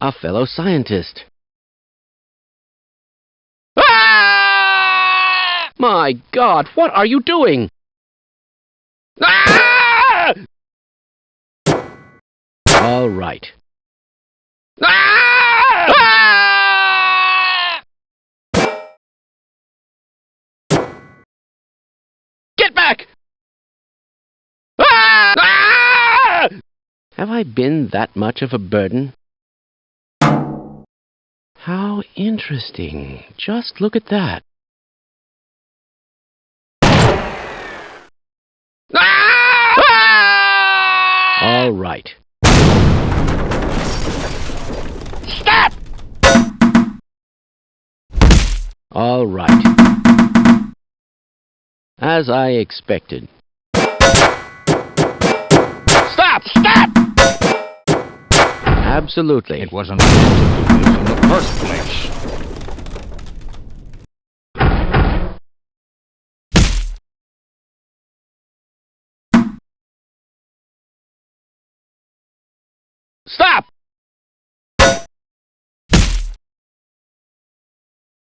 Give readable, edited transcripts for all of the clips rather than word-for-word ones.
A fellow scientist. Ah! My God, what are you doing? Ah! All right. Ah! Ah! Get back! Ah! Ah! Have I been that much of a burden? How interesting. Just look at that. Ah! All right. Stop! All right. As I expected. Stop! Stop! Absolutely. It wasn't meant to do this in the first place. Stop!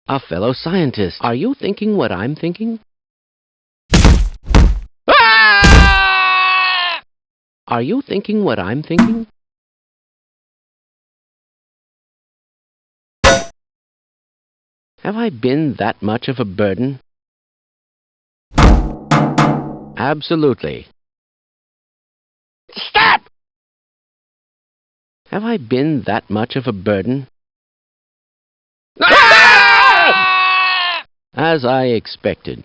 A fellow scientist. Are you thinking what I'm thinking? Ah! Are you thinking what I'm thinking? Have I been that much of a burden? Absolutely. Stop! Have I been that much of a burden? Ah! As I expected.